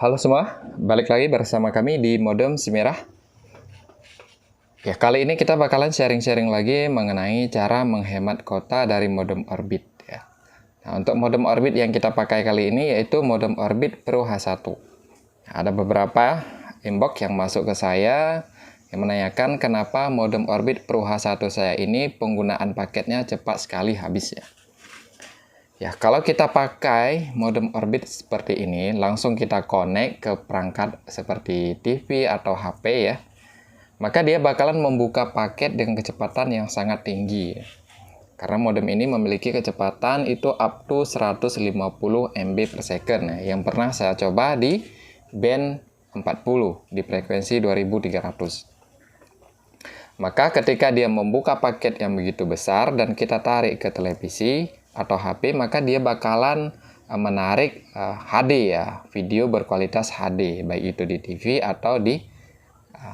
Halo semua, balik lagi bersama kami di Modem Si Merah. Ya, kali ini kita bakalan sharing-sharing lagi mengenai cara menghemat kuota dari modem Orbit ya. Nah, untuk modem Orbit yang kita pakai kali ini yaitu modem Orbit Pro H1. Nah, ada beberapa inbox yang masuk ke saya yang menanyakan kenapa modem Orbit Pro H1 saya ini penggunaan paketnya cepat sekali habis ya. Ya, kalau kita pakai modem Orbit seperti ini, langsung kita connect ke perangkat seperti TV atau HP ya, maka dia bakalan membuka paket dengan kecepatan yang sangat tinggi ya. Karena modem ini memiliki kecepatan itu up to 150 MB per second ya, yang pernah saya coba di band 40 di frekuensi 2300. Maka ketika dia membuka paket yang begitu besar dan kita tarik ke televisi atau HP, maka dia bakalan menarik HD ya, video berkualitas HD, baik itu di TV atau di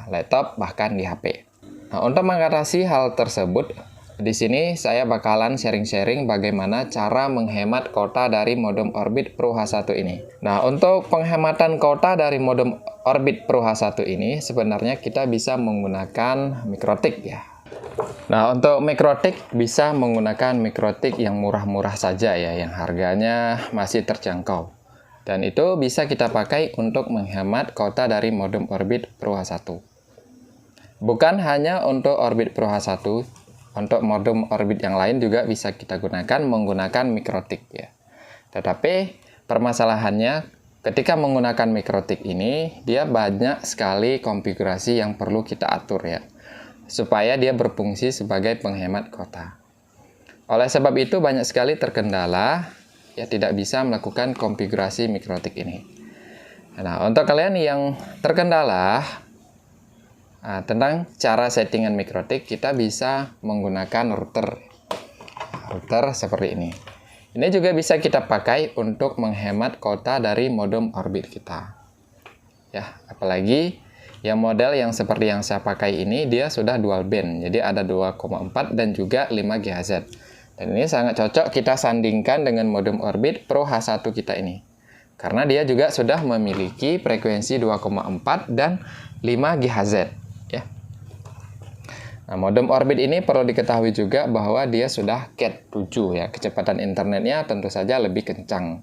laptop bahkan di HP. Nah, untuk mengatasi hal tersebut, di sini saya bakalan sharing-sharing bagaimana cara menghemat kuota dari modem Orbit Pro H1 ini. Nah, untuk penghematan kuota dari modem Orbit Pro H1 ini sebenarnya kita bisa menggunakan MikroTik ya. Nah, untuk MikroTik bisa menggunakan MikroTik yang murah-murah saja ya, yang harganya masih terjangkau. Dan itu bisa kita pakai untuk menghemat kuota dari modem Orbit Pro H1. Bukan hanya untuk Orbit Pro H1, untuk modem Orbit yang lain juga bisa kita gunakan menggunakan MikroTik ya. Tetapi permasalahannya ketika menggunakan MikroTik ini, dia banyak sekali konfigurasi yang perlu kita atur ya, supaya dia berfungsi sebagai penghemat kuota. Oleh sebab itu banyak sekali terkendala ya tidak bisa melakukan konfigurasi MikroTik ini. Nah, untuk kalian yang terkendala tentang cara settingan MikroTik, kita bisa menggunakan router seperti ini. Ini juga bisa kita pakai untuk menghemat kuota dari modem Orbit kita. Ya, apalagi yang model yang seperti yang saya pakai ini dia sudah dual band, jadi ada 2,4 dan juga 5 GHz. Dan ini sangat cocok kita sandingkan dengan modem Orbit Pro H1 kita ini. Karena dia juga sudah memiliki frekuensi 2,4 dan 5 GHz ya. Nah, modem Orbit ini perlu diketahui juga bahwa dia sudah Cat 7 ya, kecepatan internetnya tentu saja lebih kencang.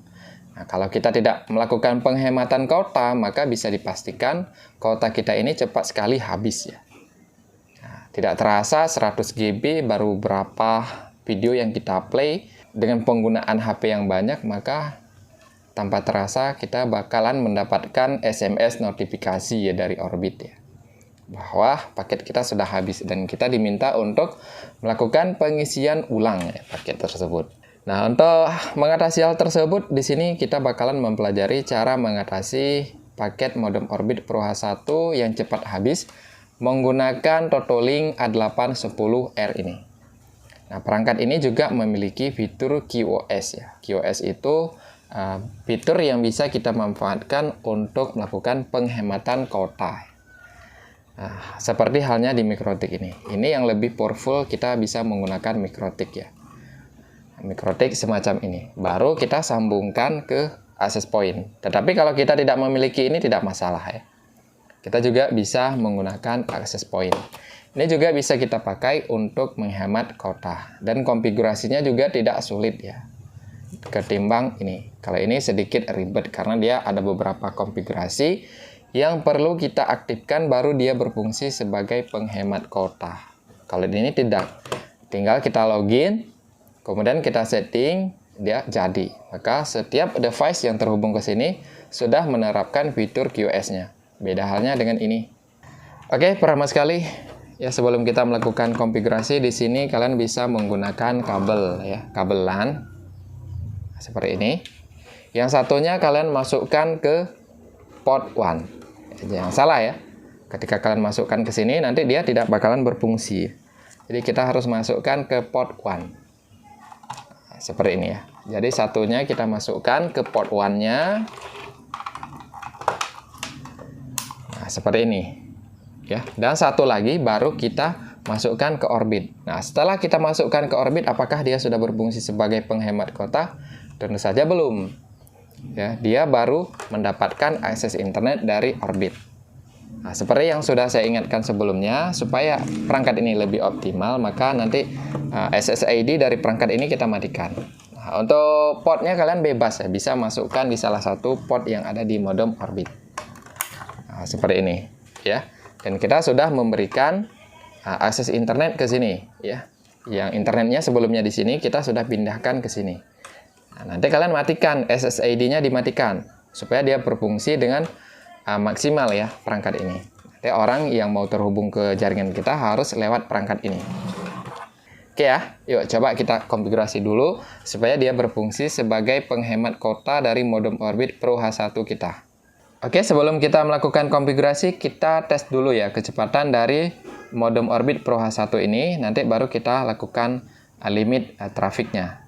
Nah, kalau kita tidak melakukan penghematan kuota, maka bisa dipastikan kuota kita ini cepat sekali habis ya. Nah, tidak terasa 100 GB baru berapa video yang kita play, dengan penggunaan HP yang banyak, maka tanpa terasa kita bakalan mendapatkan SMS notifikasi ya dari Orbit ya, bahwa paket kita sudah habis dan kita diminta untuk melakukan pengisian ulang ya, paket tersebut. Nah, untuk mengatasi hal tersebut, di sini kita bakalan mempelajari cara mengatasi paket modem Orbit Pro H1 yang cepat habis menggunakan Totolink A810R ini. Nah, perangkat ini juga memiliki fitur QoS ya. QoS itu fitur yang bisa kita manfaatkan untuk melakukan penghematan kuota. Nah, seperti halnya di MikroTik ini. Ini yang lebih powerful, kita bisa menggunakan MikroTik ya. MikroTik semacam ini, baru kita sambungkan ke access point. Tetapi kalau kita tidak memiliki ini tidak masalah ya, kita juga bisa menggunakan access point. Ini juga bisa kita pakai untuk menghemat kuota dan konfigurasinya juga tidak sulit ya, ketimbang ini. Kalau ini sedikit ribet karena dia ada beberapa konfigurasi yang perlu kita aktifkan baru dia berfungsi sebagai penghemat kuota. Kalau ini tidak, tinggal kita login, kemudian kita setting, dia jadi. Maka setiap device yang terhubung ke sini sudah menerapkan fitur QoS-nya. Beda halnya dengan ini. Oke, pertama sekali ya, sebelum kita melakukan konfigurasi di sini kalian bisa menggunakan kabel ya, kabel LAN seperti ini. Yang satunya kalian masukkan ke port 1. Jangan salah ya. Ketika kalian masukkan ke sini nanti dia tidak bakalan berfungsi. Jadi kita harus masukkan ke port 1. Seperti ini ya. Jadi satunya kita masukkan ke port 1-nya. Nah, seperti ini. Ya, dan satu lagi baru kita masukkan ke Orbit. Nah, setelah kita masukkan ke Orbit, apakah dia sudah berfungsi sebagai penghemat kuota? Tentu saja belum. ya, dia baru mendapatkan akses internet dari Orbit. Nah, seperti yang sudah saya ingatkan sebelumnya, supaya perangkat ini lebih optimal, maka nanti SSID dari perangkat ini kita matikan. Nah, untuk portnya kalian bebas ya, bisa masukkan di salah satu port yang ada di modem Orbit. Nah, seperti ini ya. Dan kita sudah memberikan akses internet ke sini ya. Yang internetnya sebelumnya di sini kita sudah pindahkan ke sini. Nah, nanti kalian matikan SSID-nya, dimatikan supaya dia berfungsi dengan maksimal ya perangkat ini. Nanti orang yang mau terhubung ke jaringan kita harus lewat perangkat ini. Oke ya, yuk coba kita konfigurasi dulu supaya dia berfungsi sebagai penghemat kuota dari modem Orbit Pro H1 kita. Oke, sebelum kita melakukan konfigurasi, kita tes dulu ya kecepatan dari modem Orbit Pro H1 ini. Nanti baru kita lakukan limit trafiknya.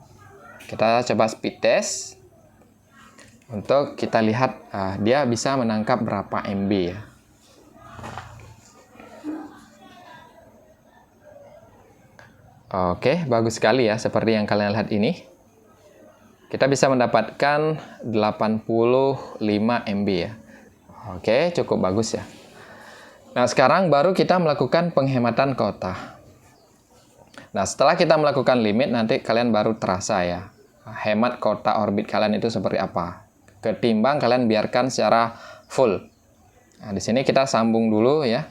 Kita coba speed test. Untuk kita lihat dia bisa menangkap berapa MB ya. Oke, bagus sekali ya seperti yang kalian lihat ini. Kita bisa mendapatkan 85 MB ya. Oke, cukup bagus ya. Nah, sekarang baru kita melakukan penghematan kuota. Nah, setelah kita melakukan limit, nanti kalian baru terasa ya hemat kuota Orbit kalian itu seperti apa. Ketimbang kalian biarkan secara full. Nah, di sini kita sambung dulu ya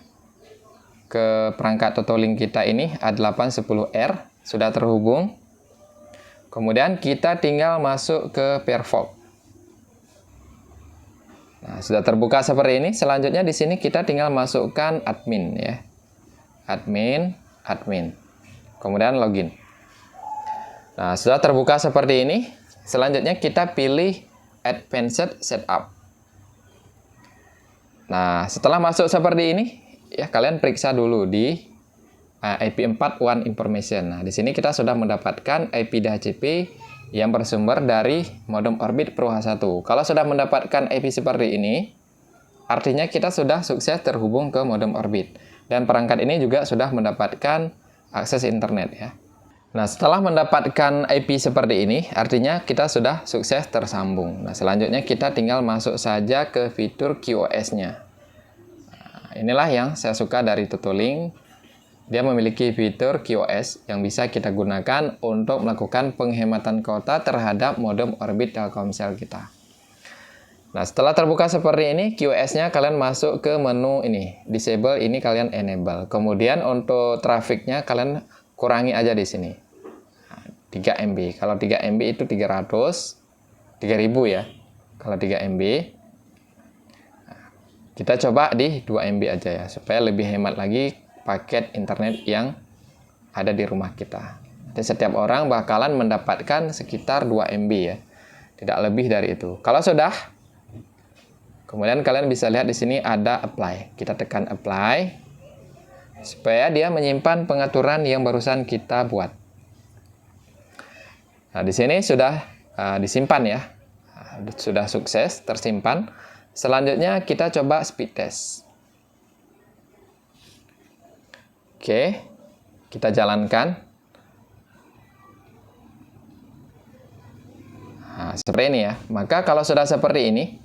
ke perangkat Totolink kita ini A810R sudah terhubung. Kemudian kita tinggal masuk ke Pervox. Nah, sudah terbuka seperti ini. Selanjutnya di sini kita tinggal masukkan admin ya. Admin. Kemudian login. Nah, sudah terbuka seperti ini. Selanjutnya kita pilih Advanced Setup. Nah, setelah masuk seperti ini, ya kalian periksa dulu di IP4 One Information. Nah, di sini kita sudah mendapatkan IP DHCP yang bersumber dari modem Orbit Pro H1. Kalau sudah mendapatkan IP seperti ini, artinya kita sudah sukses terhubung ke modem Orbit. Dan perangkat ini juga sudah mendapatkan akses internet ya. Nah, setelah mendapatkan IP seperti ini, artinya kita sudah sukses tersambung. Nah, selanjutnya kita tinggal masuk saja ke fitur QoS-nya. Nah, inilah yang saya suka dari Totolink. Dia memiliki fitur QoS yang bisa kita gunakan untuk melakukan penghematan kuota terhadap modem Orbit Telkomsel kita. Nah, setelah terbuka seperti ini, QoS-nya kalian masuk ke menu ini. Disable ini kalian enable. Kemudian untuk trafiknya kalian kurangi aja di sini. 3 MB. Kalau 3 MB itu 3000 ya. Kalau 3 MB. Kita coba di 2 MB aja ya. Supaya lebih hemat lagi paket internet yang ada di rumah kita. Jadi setiap orang bakalan mendapatkan sekitar 2 MB ya. Tidak lebih dari itu. Kalau sudah, kemudian kalian bisa lihat di sini ada apply. Kita tekan apply. Supaya dia menyimpan pengaturan yang barusan kita buat. Nah, di sini sudah disimpan ya. Sudah sukses tersimpan. Selanjutnya kita coba speed test. Oke, kita jalankan. Nah, seperti ini ya. Maka kalau sudah seperti ini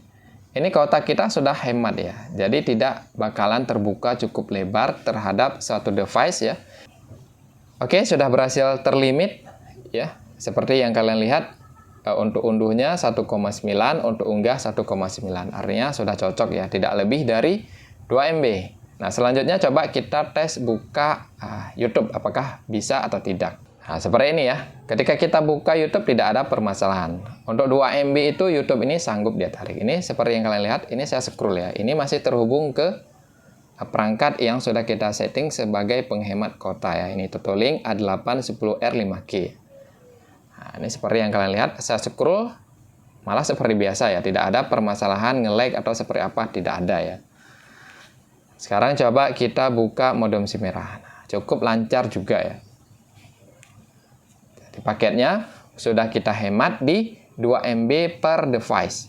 kuota kita sudah hemat ya. Jadi tidak bakalan terbuka cukup lebar terhadap suatu device ya. Oke, sudah berhasil terlimit ya. Seperti yang kalian lihat, untuk unduhnya 1,9, untuk unggah 1,9. Artinya sudah cocok ya, tidak lebih dari 2 MB. Nah, selanjutnya coba kita tes buka YouTube, apakah bisa atau tidak. Nah, seperti ini ya. Ketika kita buka YouTube tidak ada permasalahan. Untuk 2 MB itu YouTube ini sanggup dia tarik. Ini seperti yang kalian lihat, ini saya scroll ya. Ini masih terhubung ke perangkat yang sudah kita setting sebagai penghemat kuota ya. Ini Totolink A810R 5G. Nah, ini seperti yang kalian lihat, saya scroll malah seperti biasa ya, tidak ada permasalahan nge-lag atau seperti apa, tidak ada ya. Sekarang coba kita buka modem SIM merah. Nah, cukup lancar juga ya. Jadi paketnya sudah kita hemat di 2 MB per device.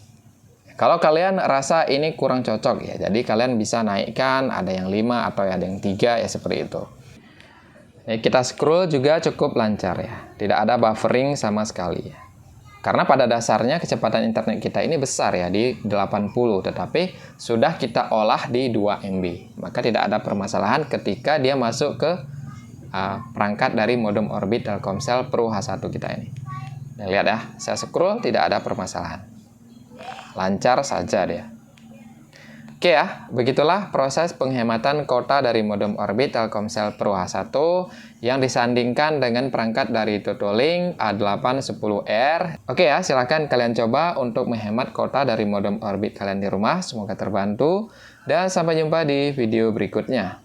Kalau kalian rasa ini kurang cocok ya, jadi kalian bisa naikkan, ada yang 5 atau ada yang 3 ya, seperti itu. Kita scroll juga cukup lancar ya, tidak ada buffering sama sekali ya. Karena pada dasarnya kecepatan internet kita ini besar ya, di 80, tetapi sudah kita olah di 2 MB. Maka tidak ada permasalahan ketika dia masuk ke perangkat dari modem Orbit Telkomsel Pro H1 kita ini. Nah, lihat ya, saya scroll tidak ada permasalahan. Lancar saja dia. Oke ya, begitulah proses penghematan kuota dari modem Orbit Telkomsel Pro H1 yang disandingkan dengan perangkat dari Tutulink A810R. Oke ya, silahkan kalian coba untuk menghemat kuota dari modem Orbit kalian di rumah. Semoga terbantu dan sampai jumpa di video berikutnya.